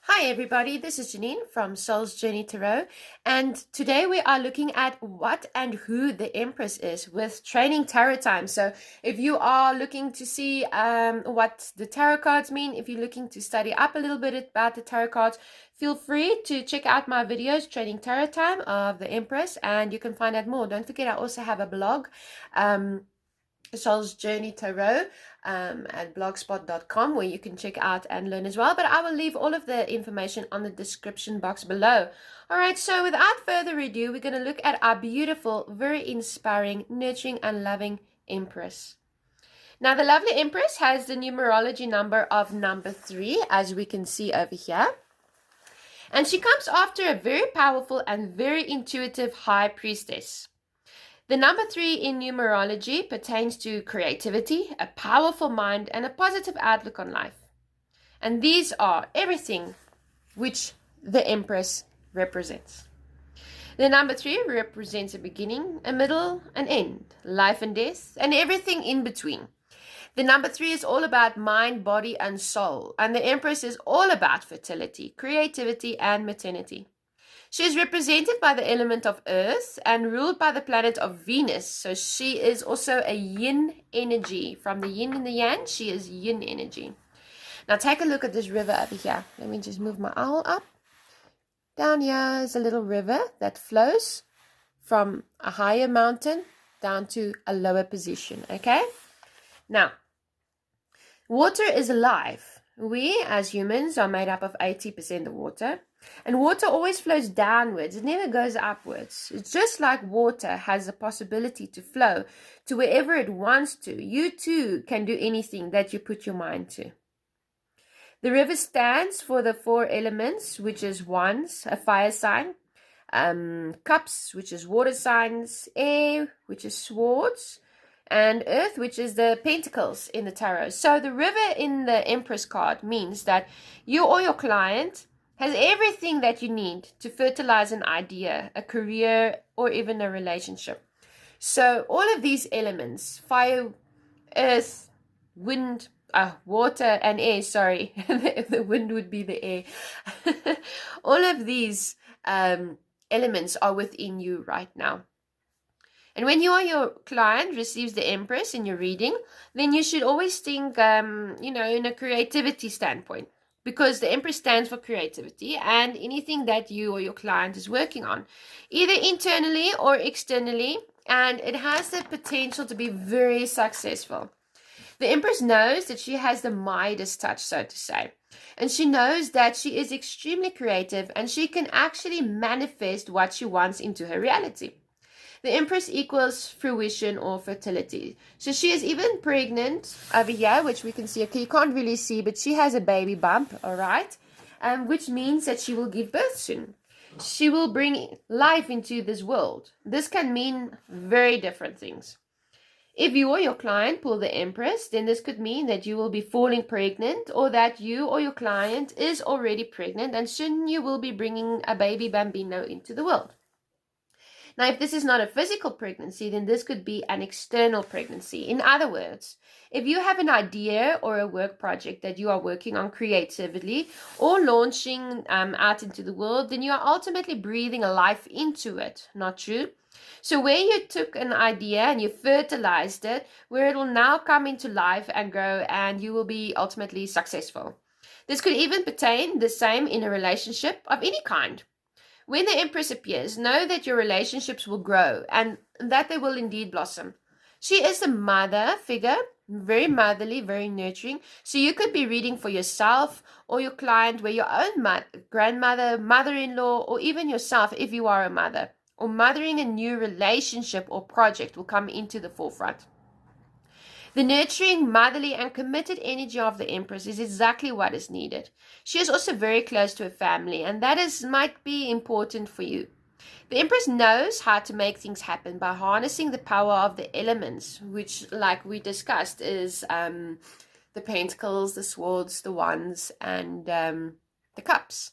Hi everybody, this is Janine from Soul's Journey Tarot, and today we are looking at what and who the Empress is with Training Tarot Time. So if you are looking to see what the tarot cards mean, if you're looking to study up a little bit about the tarot cards, feel free to check out my videos, Training Tarot Time of the Empress, and you can find out more. Don't forget, I also have a blog, Soul's Journey Tarot at blogspot.com, where you can check out and learn as well. But I will leave all of the information on the description box below. All right, so without further ado, we're going to look at our beautiful, very inspiring, nurturing, and loving Empress. Now, the lovely Empress has the numerology number of number 3, as we can see over here. And she comes after a very powerful and very intuitive high priestess. The number 3 in numerology pertains to creativity, a powerful mind, and a positive outlook on life. And these are everything which the Empress represents. The number 3 represents a beginning, a middle, an end, life and death, and everything in between. The number 3 is all about mind, body, and soul, and the Empress is all about fertility, creativity, and maternity. She is represented by the element of Earth and ruled by the planet of Venus. So she is also a yin energy. From the yin and the yang, she is yin energy. Now take a look at this river over here. Let me just move my owl up. Down here is a little river that flows from a higher mountain down to a lower position. Okay? Now, water is alive. We, as humans, are made up of 80% of water. And water always flows downwards. It never goes upwards. It's just like water has the possibility to flow to wherever it wants to. You too can do anything that you put your mind to. The river stands for the 4 elements, which is wands, a fire sign, cups, which is water signs, air, which is swords, and earth, which is the pentacles in the tarot. So the river in the Empress card means that you or your client has everything that you need to fertilize an idea, a career, or even a relationship. So all of these elements, fire, earth, wind, water, and air, sorry, the wind would be the air. All of these elements are within you right now. And when you or your client receives the Empress in your reading, then you should always think, in a creativity standpoint. Because the Empress stands for creativity and anything that you or your client is working on, either internally or externally, and it has the potential to be very successful. The Empress knows that she has the Midas touch, so to say, and she knows that she is extremely creative and she can actually manifest what she wants into her reality. The Empress equals fruition or fertility. So she is even pregnant over here, which we can see. Okay, you can't really see, but she has a baby bump, all right? Which means that she will give birth soon. She will bring life into this world. This can mean very different things. If you or your client pull the Empress, then this could mean that you will be falling pregnant, or that you or your client is already pregnant and soon you will be bringing a baby bambino into the world. Now, if this is not a physical pregnancy, then this could be an external pregnancy. In other words, if you have an idea or a work project that you are working on creatively or launching out into the world, then you are ultimately breathing a life into it. Not true? So where you took an idea and you fertilized it, where it will now come into life and grow, and you will be ultimately successful. This could even pertain the same in a relationship of any kind. When the Empress appears, know that your relationships will grow and that they will indeed blossom. She is a mother figure, very motherly, very nurturing. So you could be reading for yourself or your client, where your own grandmother, mother-in-law, or even yourself, if you are a mother, or mothering a new relationship or project, will come into the forefront. The nurturing, motherly, and committed energy of the Empress is exactly what is needed. She is also very close to her family, and that might be important for you. The Empress knows how to make things happen by harnessing the power of the elements, which, like we discussed, is the pentacles, the swords, the wands, and the cups.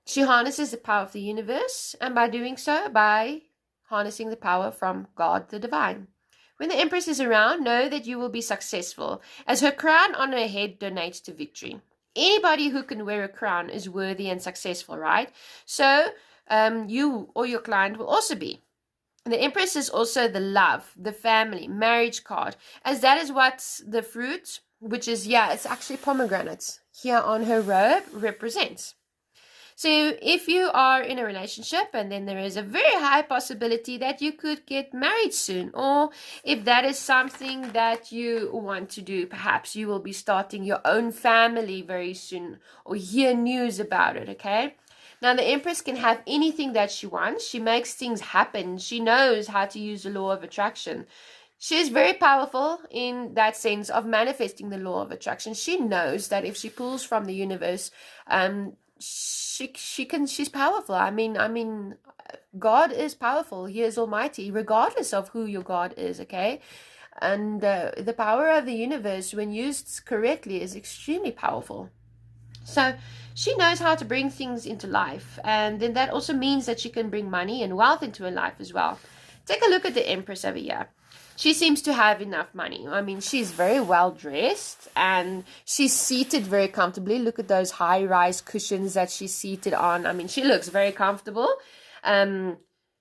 She harnesses the power of the universe, and by doing so, by harnessing the power from God the Divine. When the Empress is around, know that you will be successful, as her crown on her head donates to victory. Anybody who can wear a crown is worthy and successful, right? So you or your client will also be. The Empress is also the love, the family, marriage card, as that is what the fruit, which is, yeah, it's actually pomegranates here on her robe, represents. So if you are in a relationship, and then there is a very high possibility that you could get married soon, or if that is something that you want to do, perhaps you will be starting your own family very soon, or hear news about it, okay? Now, the Empress can have anything that she wants. She makes things happen. She knows how to use the law of attraction. She is very powerful in that sense of manifesting the law of attraction. She knows that if she pulls from the universe, she's powerful. I mean, God is powerful. He is almighty, regardless of who your God is. Okay, and the power of the universe, when used correctly, is extremely powerful. So she knows how to bring things into life, and then that also means that she can bring money and wealth into her life as well. Take a look at the Empress over here. She seems to have enough money. I mean, she's very well dressed and she's seated very comfortably. Look at those high-rise cushions that she's seated on. I mean, she looks very comfortable.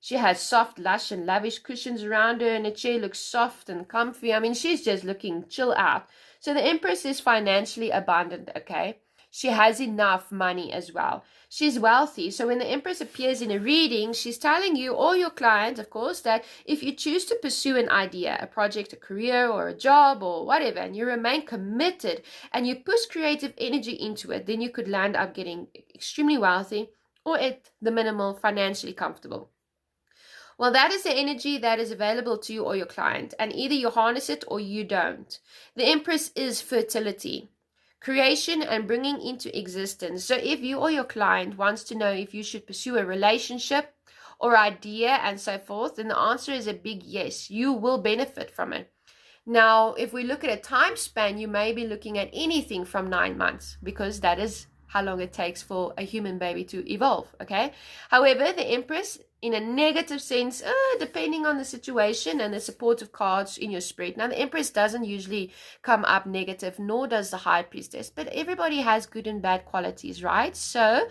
She has soft, lush, and lavish cushions around her, and the chair looks soft and comfy. I mean, she's just looking chill out. So the Empress is financially abundant, okay? She has enough money as well. She's wealthy. So when the Empress appears in a reading, she's telling you or your client, of course, that if you choose to pursue an idea, a project, a career, or a job, or whatever, and you remain committed and you push creative energy into it, then you could land up getting extremely wealthy, or at the minimal, financially comfortable. Well, that is the energy that is available to you or your client, and either you harness it or you don't. The Empress is fertility, creation, and bringing into existence. So if you or your client wants to know if you should pursue a relationship or idea and so forth, then the answer is a big yes. You will benefit from it. Now, if we look at a time span, you may be looking at anything from 9 months, because that is how long it takes for a human baby to evolve, okay? However, the Empress, in a negative sense, depending on the situation and the supportive cards in your spread. Now, the Empress doesn't usually come up negative, nor does the High Priestess, but everybody has good and bad qualities, right? So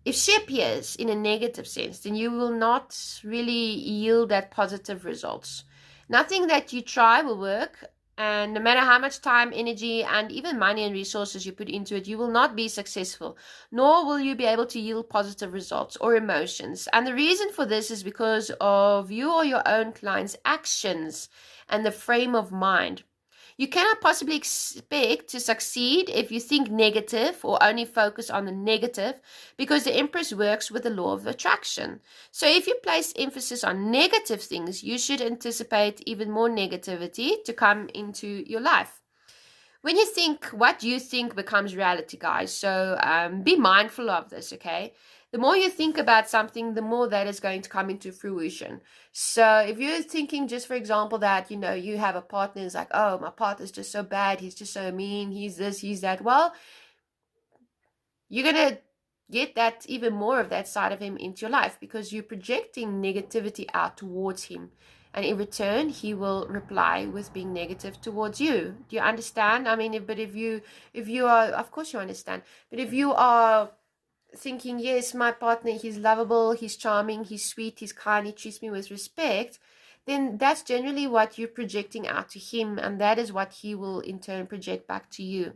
if she appears in a negative sense, then you will not really yield that positive results. Nothing that you try will work, and no matter how much time, energy, and even money and resources you put into it, you will not be successful, nor will you be able to yield positive results or emotions. And the reason for this is because of you or your own client's actions and the frame of mind. You cannot possibly expect to succeed if you think negative or only focus on the negative, because the Empress works with the law of attraction. So if you place emphasis on negative things, you should anticipate even more negativity to come into your life. When you think, what you think becomes reality, guys. So be mindful of this, okay? The more you think about something, the more that is going to come into fruition. So if you're thinking, just for example, that, you have a partner who's like, oh, my partner's just so bad, he's just so mean, he's this, he's that. Well, you're going to get that, even more of that side of him into your life, because you're projecting negativity out towards him. And in return, he will reply with being negative towards you. Do you understand? I mean, if you are, of course you understand. But if you are thinking, yes, my partner, he's lovable, he's charming, he's sweet, he's kind, he treats me with respect, then that's generally what you're projecting out to him, and that is what he will in turn project back to you.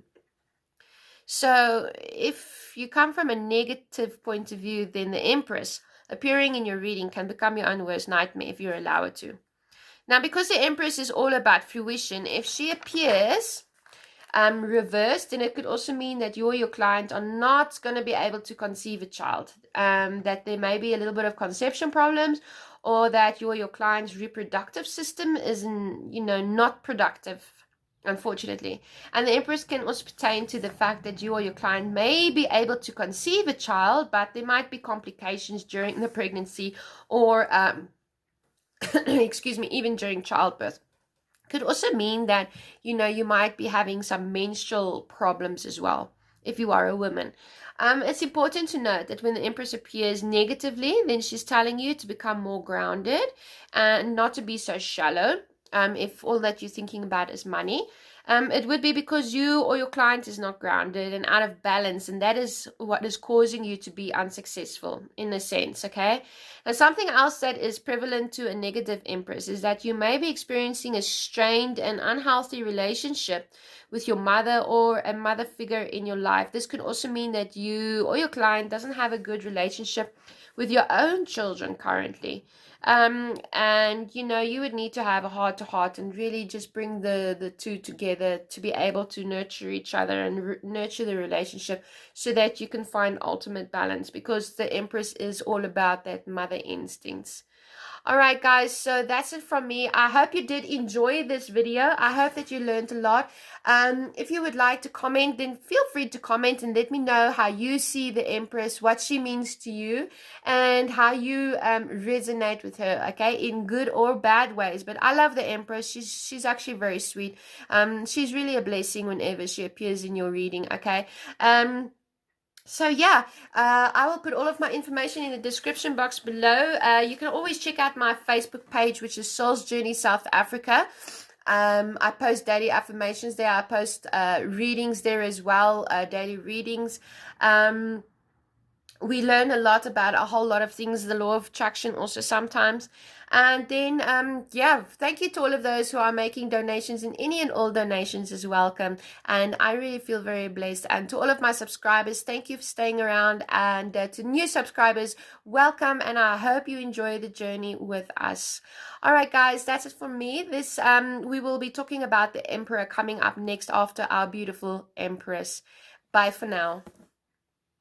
So if you come from a negative point of view, then the Empress appearing in your reading can become your own worst nightmare if you allow it to. Now, because the Empress is all about fruition, if she appears reversed, then it could also mean that you or your client are not going to be able to conceive a child, that there may be a little bit of conception problems, or that you or your client's reproductive system is not productive, unfortunately. And the Empress can also pertain to the fact that you or your client may be able to conceive a child, but there might be complications during the pregnancy, or excuse me, even during childbirth. Could also mean that, you might be having some menstrual problems as well, if you are a woman. It's important to note that when the Empress appears negatively, then she's telling you to become more grounded and not to be so shallow, if all that you're thinking about is money. It would be because you or your client is not grounded and out of balance, and that is what is causing you to be unsuccessful in a sense, okay? And something else that is prevalent to a negative Empress is that you may be experiencing a strained and unhealthy relationship with your mother or a mother figure in your life. This could also mean that you or your client doesn't have a good relationship with your own children currently. And you would need to have a heart to heart and really just bring the two together to be able to nurture each other and nurture the relationship so that you can find ultimate balance, because the Empress is all about that mother instincts. All right, guys, so that's it from me. I hope you did enjoy this video. I hope that you learned a lot. If you would like to comment, then feel free to comment and let me know how you see the Empress, what she means to you, and how you resonate with her, okay, in good or bad ways. But I love the Empress. She's actually very sweet. She's really a blessing whenever she appears in your reading, okay? So yeah, I will put all of my information in the description box below. You can always check out my Facebook page, which is Soul's Journey South Africa. I post daily affirmations there. I post readings there as well, daily readings. We learn a lot about a whole lot of things, the law of attraction also sometimes. And then yeah, thank you to all of those who are making donations, and any and all donations is welcome, and I really feel very blessed. And to all of my subscribers, thank you for staying around, and to new subscribers, welcome, and I hope you enjoy the journey with us. All right, guys, that's it for me. This we will be talking about the Emperor coming up next after our beautiful Empress. Bye for now.